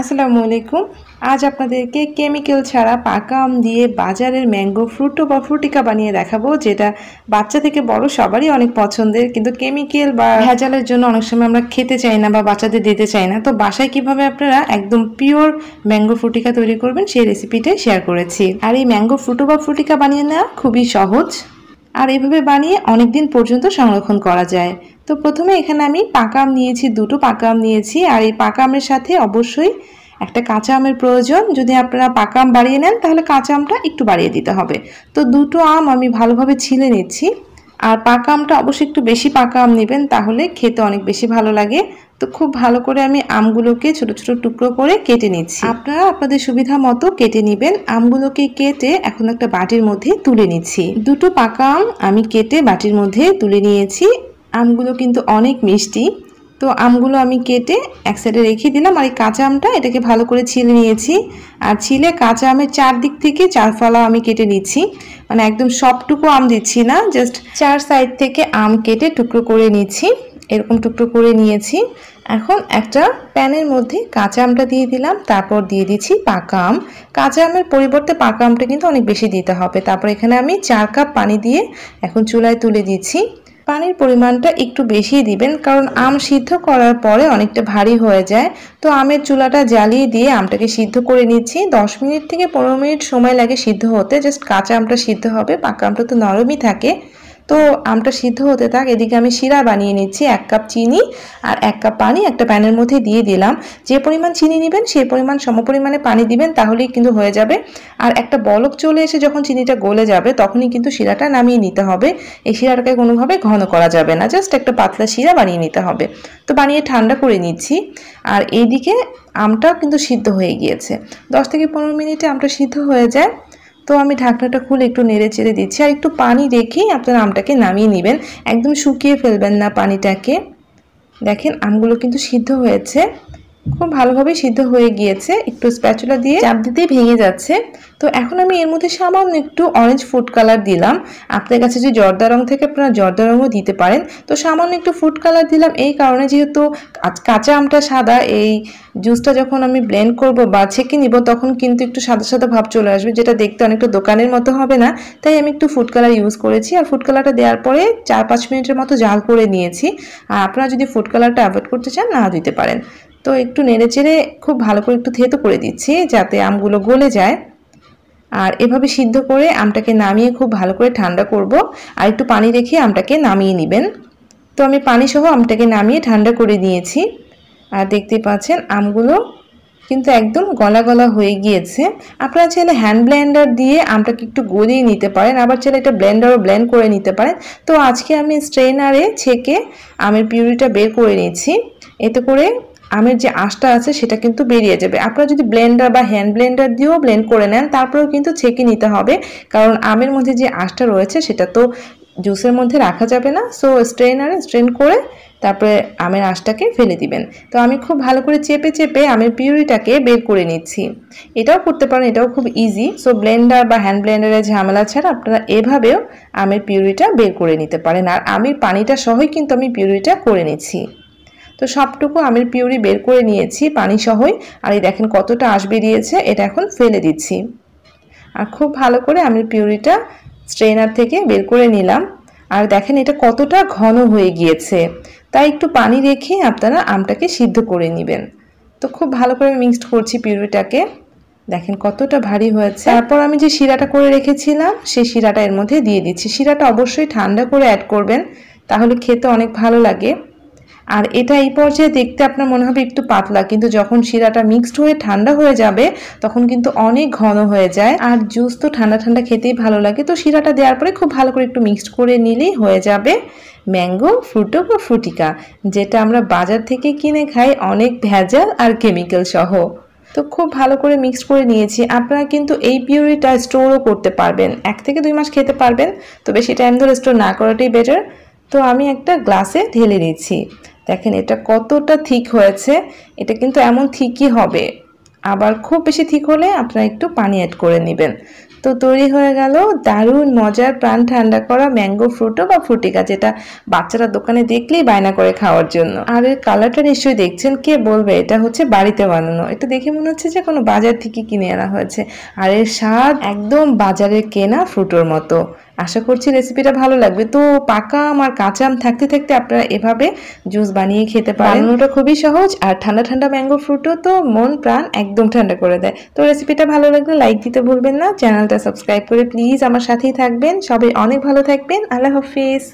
আসসালামু আলাইকুম। আজ আপনাদেরকে কেমিক্যাল ছাড়া পাকা আম দিয়ে বাজারের ম্যাঙ্গো ফ্রুটো বা ফ্রুটিকা বানিয়ে দেখাবো, যেটা বাচ্চা থেকে বড় সবারই অনেক পছন্দের। কিন্তু কেমিক্যাল বা ভেজালের জন্য অনেক সময় আমরা খেতে চাই না বা বাচ্চাদের দিতে চাই না। তো বাসায় কিভাবে আপনারা একদম পিওর ম্যাঙ্গো ফ্রুটিকা তৈরি করবেন সেই রেসিপিটাই শেয়ার করেছি। আর এই ম্যাঙ্গো ফ্রুটো বা ফ্রুটিকা বানিয়ে নেওয়া খুবই সহজ, আর এভাবে বানিয়ে অনেক দিন পর্যন্ত সংরক্ষণ করা যায়। তো প্রথমে এখানে আমি পাকা আম নিয়েছি, দুটো পাকা আম নিয়েছি। আর এই পাকা আমের সাথে অবশ্যই একটা কাঁচা আমের প্রয়োজন। যদি আপনারা পাকা আম বাড়িয়ে নেন তাহলে কাঁচা আমটা একটু বাড়িয়ে দিতে হবে। তো দুটো আম আমি ভালোভাবে ছিলে নিচ্ছি। আর পাকা আমটা অবশ্যই একটু বেশি পাকা আম নেবেন, তাহলে খেতে অনেক বেশি ভালো লাগে। তো খুব ভালো করে আমি আমগুলোকে ছোট ছোট টুকরো করে কেটে নিচ্ছি। আপনারা আপনাদের সুবিধা মতো কেটে নেবেন। আমগুলোকে কেটে এখন একটা বাটির মধ্যে তুলে নিচ্ছি। দুটো পাকা আম আমি কেটে বাটির মধ্যে তুলে নিয়েছি। আমগুলো কিন্তু অনেক মিষ্টি। তো আমগুলো আমি কেটে এক সাইডে রেখে দিলাম। আর এই কাঁচা আমটা এটাকে ভালো করে ছিলে নিয়েছি। আর ছিলে কাঁচা আমের চারদিক থেকে 4 ফালা আমি কেটে নিচ্ছি। মানে একদম সবটুকু আম দিচ্ছি না, জাস্ট 4 সাইড থেকে আম কেটে টুকরো করে নিচ্ছি। এরকম টুকরো করে নিয়েছি। এখন একটা প্যানের মধ্যে কাঁচা আমটা দিয়ে দিলাম, তারপর দিয়ে দিচ্ছি পাকা আম। কাঁচা আমের পরিবর্তে পাকা আমটা কিন্তু অনেক বেশি দিতে হবে। তারপর এখানে আমি 4 কাপ পানি দিয়ে এখন চুলায় তুলে দিচ্ছি। পানির পরিমাণটা একটু বেশি দিবেন, কারণ আম সিদ্ধ করার পরে অনেকটা ভারী হয়ে যায়। তো আমের চুলাটা জ্বালিয়ে দিয়ে আমটাকে সিদ্ধ করে নিচ্ছি। 10 মিনিট থেকে 15 মিনিট সময় লাগে সিদ্ধ হতে। জাস্ট কাঁচা আমটা সিদ্ধ হবে, পাকা আমটা তো নরমই থাকে। তো আমটা সিদ্ধ হতে থাক, এদিকে আমি শিরা বানিয়ে নিচ্ছি। 1 কাপ চিনি আর 1 কাপ পানি একটা প্যানের মধ্যে দিয়ে দিলাম। যে পরিমাণ চিনি নেবেন সেই পরিমাণ সমপরিমাণে পানি দিবেন, তাহলেই কিন্তু হয়ে যাবে। আর একটা বলক চলে এসে যখন চিনিটা গলে যাবে তখনই কিন্তু শিরাটা নামিয়ে নিতে হবে। এই শিরাটাকে কোনোভাবে ঘন করা যাবে না, জাস্ট একটা পাতলা শিরা বানিয়ে নিতে হবে। তো বানিয়ে ঠান্ডা করে নিচ্ছি। আর এইদিকে আমটাও কিন্তু সিদ্ধ হয়ে গিয়েছে। 10 থেকে 15 মিনিটে আমটা সিদ্ধ হয়ে যায়। তো আমি ঢাকনাটা খুলে একটু নেড়ে চেড়ে দিচ্ছি। আর একটু পানি রেখেই আপনারা আমটাকে নামিয়ে নেবেন, একদম শুকিয়ে ফেলবেন না পানিটাকে। দেখেন আমগুলো কিন্তু সিদ্ধ হয়েছে, খুব ভালোভাবে সিদ্ধ হয়ে গিয়েছে। একটু স্প্যাচুলা দিয়ে চাপ দিতেই ভেঙে যাচ্ছে। তো এখন আমি এর মধ্যে সামান্য একটু অরেঞ্জ ফুড কালার দিলাম। আপনার কাছে যদি জর্দা রং থেকে আপনারা জর্দা রঙও দিতে পারেন। তো সামান্য একটু ফুড কালার দিলাম এই কারণে, যেহেতু কাঁচা আমটা সাদা, এই জুসটা যখন আমি ব্লেন্ড করব বা ছেঁকে নিব তখন কিন্তু একটু সাদা সাদা ভাব চলে আসবে, যেটা দেখতে অনেকটা দোকানের মতো হবে না। তাই আমি একটু ফুড কালার ইউজ করেছি। আর ফুড কালারটা দেওয়ার পরে 4-5 মিনিটের মতো জাল করে নিয়েছি। আর আপনারা যদি ফুড কালারটা অ্যাভয়েড করতে চান না দিতে পারেন। তো একটু নেড়ে চেড়ে খুব ভালো করে একটু থেতো করে দিচ্ছি যাতে আমগুলো গলে যায়। আর এভাবে সিদ্ধ করে আমটাকে নামিয়ে খুব ভালো করে ঠান্ডা করব। আর একটু পানি রেখে আমটাকে নামিয়ে নেবেন। তো আমি পানি সহ আমটাকে নামিয়ে ঠান্ডা করে নিয়েছি। আর দেখতে পাচ্ছেন আমগুলো কিন্তু একদম গলা গলা হয়ে গিয়েছে। আপনারা চাইলে হ্যান্ড ব্লেন্ডার দিয়ে আমটাকে একটু গলিয়ে নিতে পারেন, আবার চাইলে একটা ব্লেন্ডারও ব্লেন্ড করে নিতে পারেন। তো আজকে আমি স্ট্রেনারে ছেঁকে আমের পিউরিটা বের করে নিয়েছি। এতে করে আমের যে আঁশটা আছে সেটা কিন্তু বেরিয়ে যাবে। আপনারা যদি ব্লেন্ডার বা হ্যান্ড ব্লেন্ডার দিয়েও ব্লেন্ড করে নেন তারপরেও কিন্তু ছেঁকে নিতে হবে, কারণ আমের মধ্যে যে আঁশটা রয়েছে সেটা তো জুসের মধ্যে রাখা যাবে না। সো স্ট্রেনারে স্ট্রেন করে তারপরে আমের আঁশটাকে ফেলে দিবেন। তো আমি খুব ভালো করে চেপে চেপে আমের পিউরিটাকে বের করে নিচ্ছি। এটাও করতে পারেন, এটাও খুব ইজি। সো ব্লেন্ডার বা হ্যান্ড ব্লেন্ডারের ঝামেলা ছাড়া আপনারা এভাবেও আমের পিউরিটা বের করে নিতে পারেন। আর আমের পানিটা সহই কিন্তু আমি পিউরিটা করে নিচ্ছি। তো সবটুকু আমের পিউরি বের করে নিয়েছি পানি সহই। আর এই দেখেন কতটা আঁশ বেরিয়েছে, এটা এখন ফেলে দিচ্ছি। আর খুব ভালো করে আমের পিউরিটা স্ট্রেনার থেকে বের করে নিলাম। আর দেখেন এটা কতটা ঘন হয়ে গিয়েছে। তাই একটু পানি রেখে আপনারা আমটাকে সিদ্ধ করে নেবেন। তো খুব ভালো করে মিক্সড করছি পিউরিটাকে। দেখেন কতটা ভারী হয়েছে। তারপর আমি যে শিরাটা করে রেখেছিলাম সেই শিরাটা এর মধ্যে দিয়ে দিচ্ছি। শিরাটা অবশ্যই ঠান্ডা করে অ্যাড করবেন, তাহলে খেতে অনেক ভালো লাগে। আর এটা এই পর্যায়ে দেখতে আপনার মনে হবে একটু পাতলা, কিন্তু যখন শিরাটা মিক্সড হয়ে ঠান্ডা হয়ে যাবে তখন কিন্তু অনেক ঘন হয়ে যায়। আর জুস তো ঠান্ডা ঠান্ডা খেতেই ভালো লাগে। তো শিরাটা দেওয়ার পরে খুব ভালো করে একটু মিক্সড করে নিলেই হয়ে যাবে ম্যাঙ্গো ফ্রুটো বা ফ্রুটিকা, যেটা আমরা বাজার থেকে কিনে খাই অনেক ভেজাল আর কেমিক্যাল সহ। তো খুব ভালো করে মিক্সড করে নিয়েছি। আপনারা কিন্তু এই পিউরিটা স্টোরও করতে পারবেন, 1 থেকে 2 মাস খেতে পারবেন। তো বেশি টাইম ধরে স্টোর না করাটাই বেটার। তো আমি একটা গ্লাসে ঢেলে নিচ্ছি। দেখেন এটা কতটা থিক হয়েছে। এটা কিন্তু এমন থিকই হবে, আবার খুব বেশি থিক হলে আপনারা একটু পানি অ্যাড করে নেবেন। তো তৈরি হয়ে গেল দারুণ মজার প্রাণ ঠান্ডা করা ম্যাঙ্গো ফ্রুটো বা ফ্রুটিকা, যেটা বাচ্চারা দোকানে দেখলেই বায়না করে খাওয়ার জন্য। আর এর কালারটা নিশ্চয়ই দেখছেন, কে বলবে এটা হচ্ছে বাড়িতে বানানো। এটা দেখে মনে হচ্ছে যে কোনো বাজার থেকে কিনে আনা হয়েছে। আর এর স্বাদ একদম বাজারের কেনা ফ্রুটোর মতো। আশা করছি রেসিপিটা ভালো লাগবে। তো পাকা আম আর কাঁচা আম থাকতে থাকতে আপনারা এভাবে জুস বানিয়ে খেতে পারেন। বানানোটা খুবই সহজ, আর ঠান্ডা ঠান্ডা ম্যাঙ্গো ফ্রুটও তো মন প্রাণ একদম ঠান্ডা করে দেয়। তো রেসিপিটা ভালো লাগলে লাইক দিতে ভুলবেন না, চ্যানেলটা সাবস্ক্রাইব করে প্লিজ আমার সাথেই থাকবেন। সবাই অনেক ভালো থাকবেন। আল্লাহ হাফিজ।